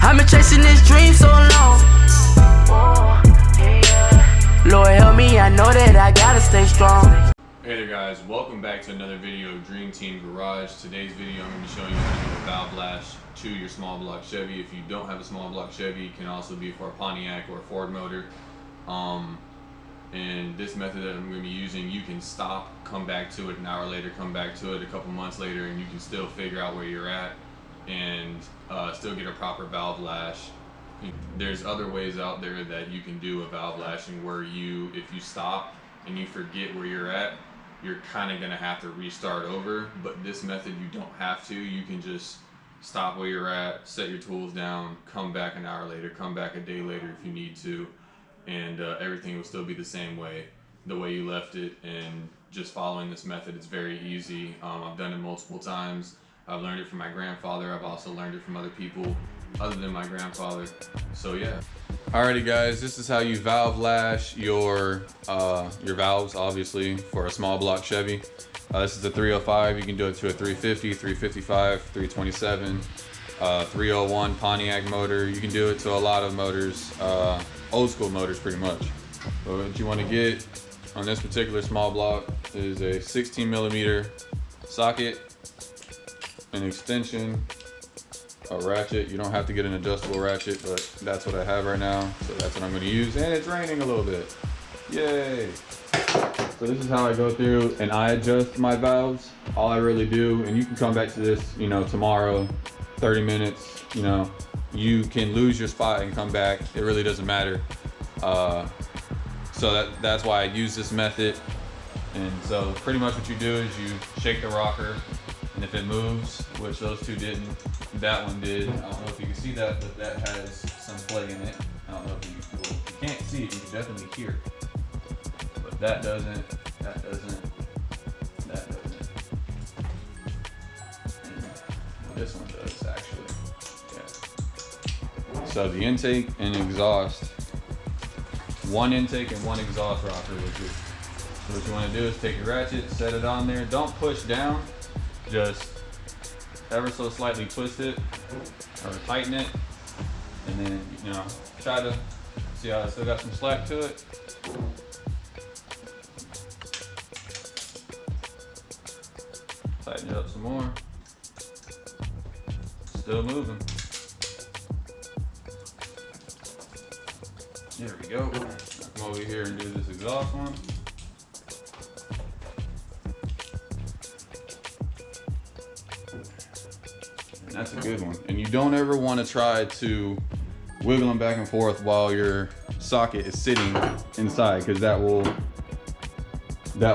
I've been chasing this dream so long. Lord help me, I know that I gotta stay strong. Hey there guys, welcome back to another video of Dream Team Garage. Today's video I'm going to be showing you how to do a valve lash to your small block Chevy. If you don't have a small block Chevy, it can also be for a Pontiac or a Ford motor. And this method that I'm going to be using, you can stop, come back to it an hour later, come back to it a couple months later, and you can still figure out where you're at and still get a proper valve lash. There's other ways out there that you can do a valve lashing where you, if you stop and you forget where you're at, you're kind of going to have to restart over. But this method, you don't have to. You can just stop where you're at, set your tools down, come back an hour later, come back a day later if you need to, and everything will still be the same way, the way you left it. And just following this method, it's very easy. I've done it multiple times. I've learned it from my grandfather. I've also learned it from other people other than my grandfather. So yeah. Alrighty guys, this is how you valve lash your valves, obviously, for a small block Chevy. This is a 305. You can do it to a 350, 355, 327, 301 Pontiac motor. You can do it to a lot of motors, old school motors pretty much. But what you want to get on this particular small block is a 16mm socket, an extension, a ratchet. You don't have to get an adjustable ratchet, but that's what I have right now, so that's what I'm going to use. And it's raining a little bit, yay. So this is how I go through and I adjust my valves. All I really do, and you can come back to this, you know, tomorrow, 30 minutes, you know, you can lose your spot and come back. It really doesn't matter. So that's why I use this method. And so pretty much what you do is you shake the rocker, and if it moves, which those two didn't, that one did. I don't know if you can see that, but that has some play in it. I don't know if you can't see it, you can definitely hear it. But that doesn't, that doesn't, that doesn't. And this one does, actually. Yeah. So the intake and exhaust, one intake and one exhaust rocker will do. So what you want to do is take your ratchet, set it on there. Don't push down, just ever so slightly twist it or tighten it, and then, you know, try to see how it still got some slack to it. Tighten it up some more. Still moving. There we go. Now come over here and do this exhaust one. That's a good one. And you don't ever want to try to wiggle them back and forth while your socket is sitting inside, because that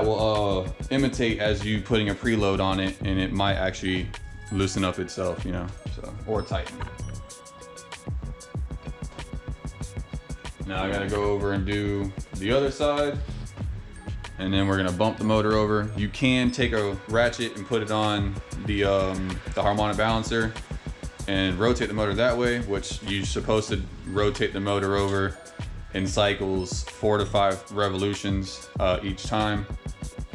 will imitate as you putting a preload on it, and it might actually loosen up itself, you know, so, or tighten. Now I gotta go over and do the other side, and then we're gonna bump the motor over. You can take a ratchet and put it on the harmonic balancer and rotate the motor that way, which you're supposed to rotate the motor over in cycles 4 to 5 revolutions each time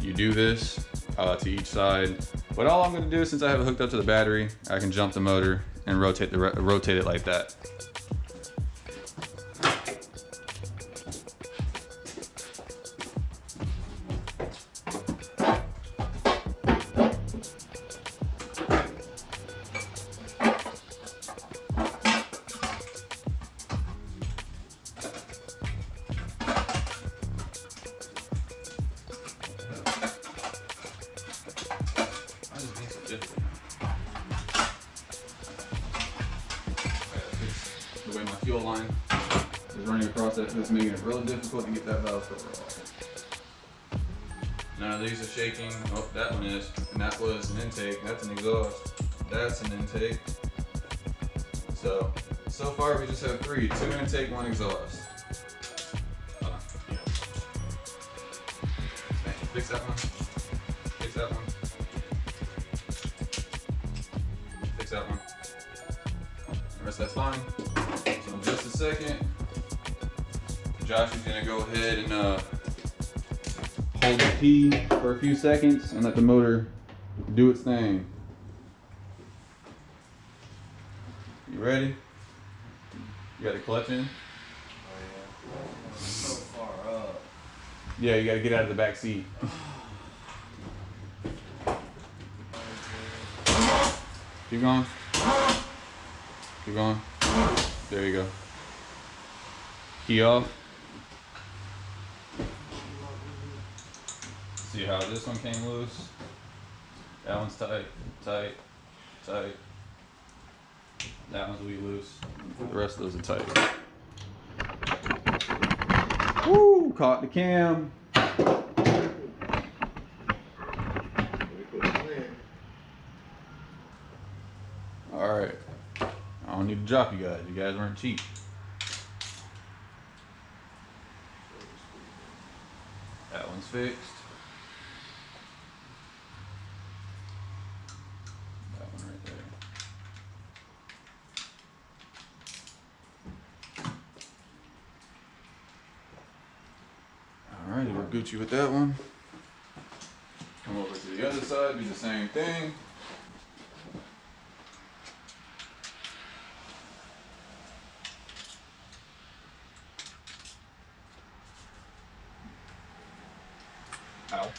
you do this to each side. But all I'm gonna do, since I have it hooked up to the battery, I can jump the motor and rotate it like that. The way my fuel line is running across that, it's making it really difficult to get that valve cover off. None of these are shaking. Oh, that one is. And that was an intake. That's an exhaust. That's an intake. So far we just have 3. 2 intake, 1 exhaust. Fix that one. Fix that one. Fix that one. The rest that's fine. So in just a second, Josh is gonna go ahead and hold the P for a few seconds and let the motor do its thing. You ready? You got the clutch in? Oh yeah. So far up. Yeah, you gotta get out of the back seat. Keep going. Keep going. There you go. Key off. See how this one came loose? That one's tight, tight, tight. That one's wee loose. The rest of those are tight. Woo! Caught the cam. Alright. I don't need to drop you guys. You guys weren't cheap. That one's fixed. That one right there. Alright, we're Gucci with that one. Come over to the other side, do the same thing. Ow.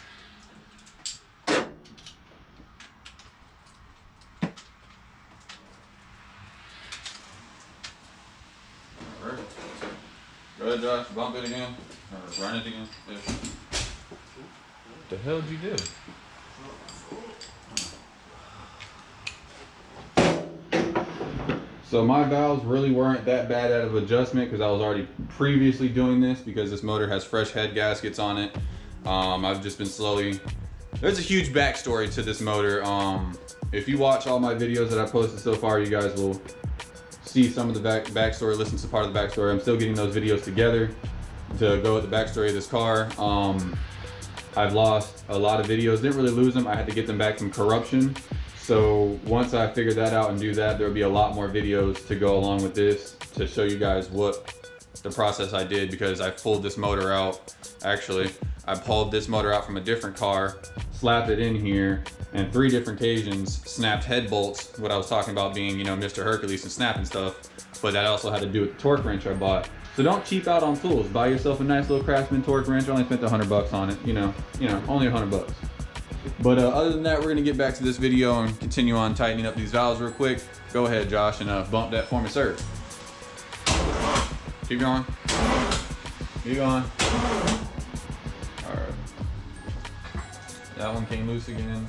Alright. Go ahead, Josh, bump it again. Or run it again. There. What the hell did you do? So my valves really weren't that bad out of adjustment because I was already previously doing this because this motor has fresh head gaskets on it. I've just been slowly, there's a huge backstory to this motor. If you watch all my videos that I posted so far, you guys will see some of the backstory, listen to part of the backstory. I'm still getting those videos together to go with the backstory of this car. I've lost a lot of videos, didn't really lose them. I had to get them back from corruption. So once I figure that out and do that, there'll be a lot more videos to go along with this to show you guys what the process I did, because I pulled this motor out. Actually, I pulled this motor out from a different car, slapped it in here, and 3 different occasions snapped head bolts, what I was talking about being, you know, Mr. Hercules and snapping stuff, but that also had to do with the torque wrench I bought. So don't cheap out on tools. Buy yourself a nice little Craftsman torque wrench. I only spent $100 on it, you know, only $100. But other than that, we're gonna get back to this video and continue on tightening up these valves real quick. Go ahead, Josh, and bump that for me, sir. Keep going. Keep going. All right. That one came loose again.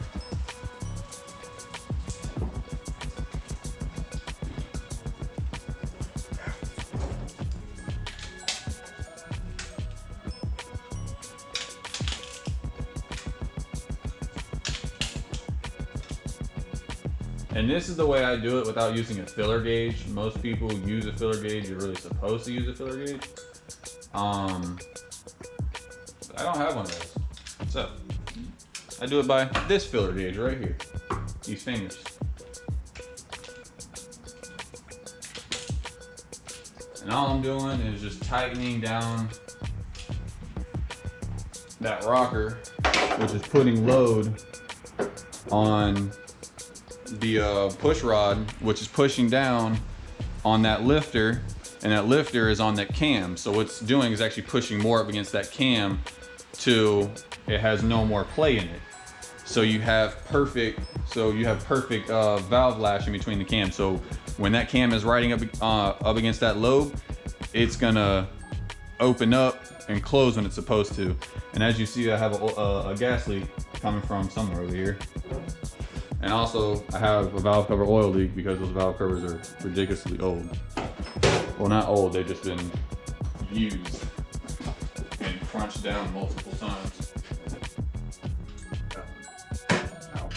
And this is the way I do it without using a filler gauge. Most people use a filler gauge. You're really supposed to use a filler gauge. I don't have one of those. So I do it by this filler gauge right here. These fingers. And all I'm doing is just tightening down that rocker, which is putting load on the push rod, which is pushing down on that lifter, and that lifter is on that cam. So what's doing is actually pushing more up against that cam to it has no more play in it. So you have perfect valve lash in between the cams. So when that cam is riding up against that lobe, it's gonna open up and close when it's supposed to. And as you see, I have a gas leak coming from somewhere over here. And also, I have a valve cover oil leak because those valve covers are ridiculously old. Well, not old, they've just been used and crunched down multiple times. Ow.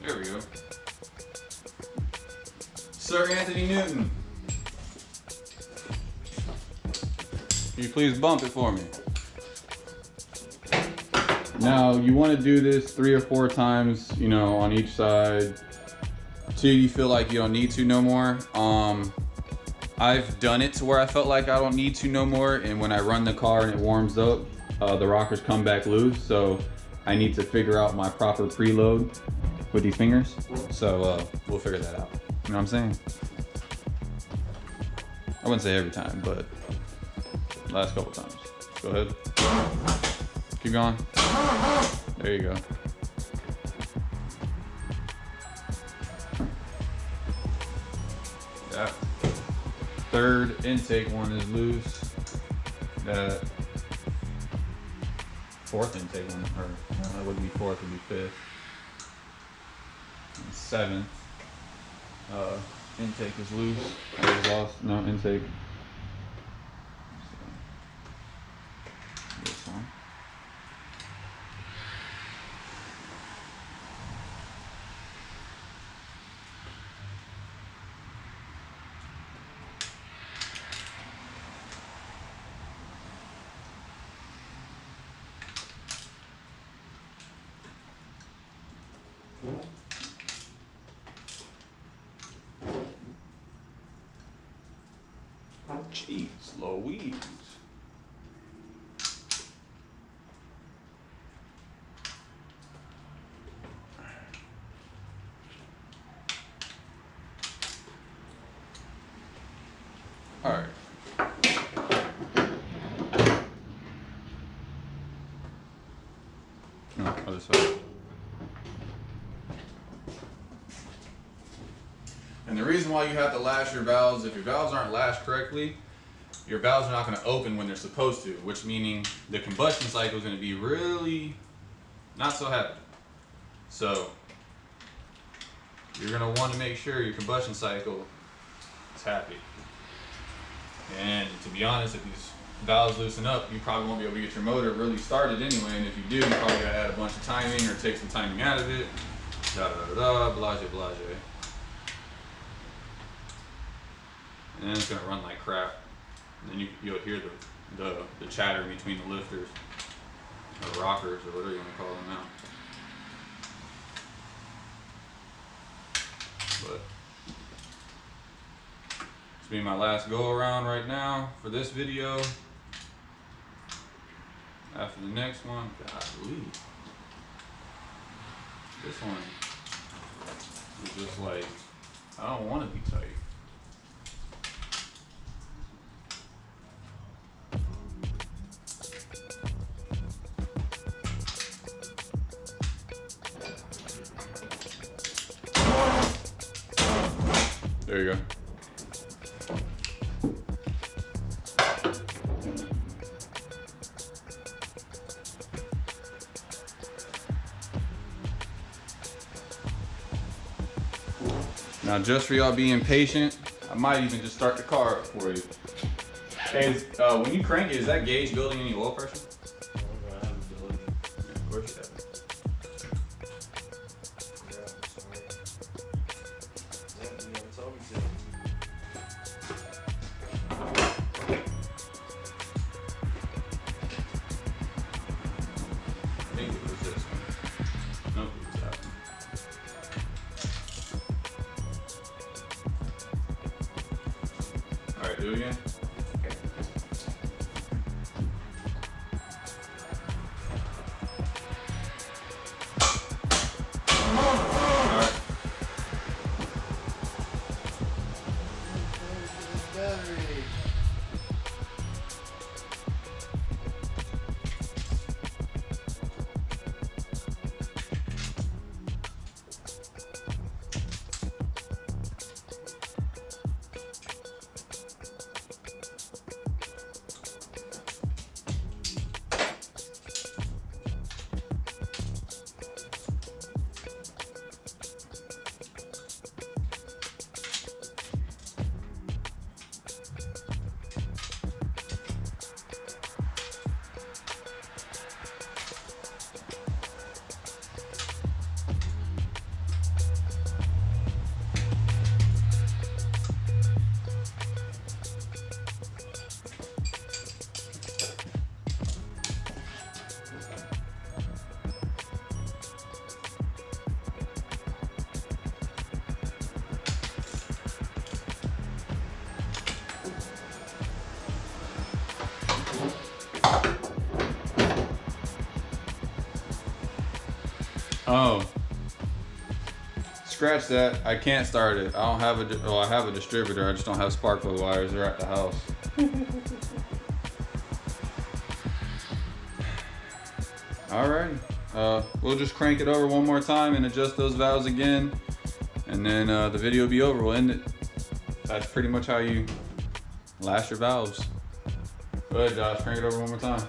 There we go. Sir Anthony Newton. Can you please bump it for me? Now, you want to do this 3 or 4 times, you know, on each side, till you feel like you don't need to no more. I've done it to where I felt like I don't need to no more, and when I run the car and it warms up, the rockers come back loose, so I need to figure out my proper preload with these fingers. So we'll figure that out. You know what I'm saying? I wouldn't say every time, but last couple times. Go ahead. Keep going. There you go. That third intake one is loose. That fourth intake one, or that wouldn't be fourth, it would be fifth. And seventh intake is loose. I lost no intake. This one. Jeez Louise. All right. No, other side. And the reason why you have to lash your valves, if your valves aren't lashed correctly, your valves are not going to open when they're supposed to, which meaning the combustion cycle is going to be really not so happy. So you're going to want to make sure your combustion cycle is happy. And to be honest, if these valves loosen up, you probably won't be able to get your motor really started anyway. And if you do, you probably got to add a bunch of timing or take some timing out of it. Da da da da, blase blase. And then it's gonna run like crap. And then you'll hear the chatter between the lifters, or rockers, or whatever you want to call them now. But this will be my last go around right now for this video. After the next one, golly, this one is just like, I don't want to be tight. There you go. Now, just for y'all being patient, I might even just start the car up for you. Hey, when you crank it, is that gauge building any oil pressure? I have a building. Yeah, of course you have. It's always it. I think it was this one. Nope, it was that one. All right, do it again. Oh. Scratch that. I can't start it. I don't have a, well, I have a distributor. I just don't have spark plug wires. They're at the house. Alright. We'll just crank it over one more time and adjust those valves again. And then the video will be over. We'll end it. That's pretty much how you lash your valves. Go ahead, Josh. Crank it over one more time.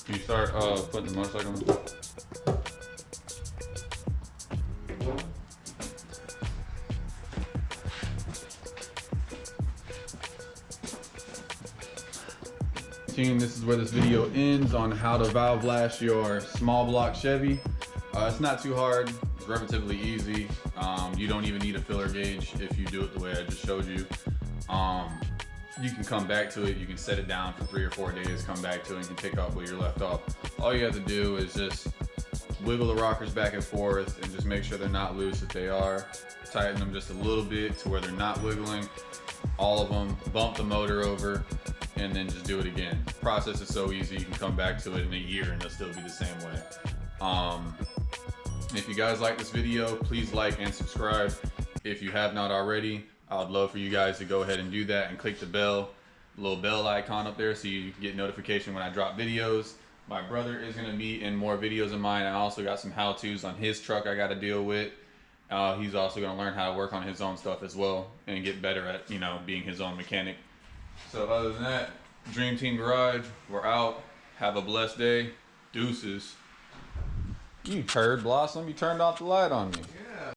Can you start putting the motorcycle in? Team, this is where this video ends on how to valve lash your small block Chevy. It's not too hard, it's relatively easy. You don't even need a filler gauge if you do it the way I just showed you. You can come back to it, you can set it down for 3 or 4 days, come back to it, and you can pick up where you're left off. All you have to do is just wiggle the rockers back and forth and just make sure they're not loose. If they are, tighten them just a little bit to where they're not wiggling. All of them, bump the motor over, and then just do it again. The process is so easy, you can come back to it in a year and they'll still be the same way. If you guys like this video, please like and subscribe. If you have not already, I would love for you guys to go ahead and do that and click the bell, little bell icon up there so you can get notification when I drop videos. My brother is gonna be in more videos of mine. I also got some how-tos on his truck I gotta deal with. He's also gonna learn how to work on his own stuff as well and get better at, you know, being his own mechanic. So other than that, Dream Team Garage, we're out. Have a blessed day. Deuces. You turd, Blossom, you turned off the light on me.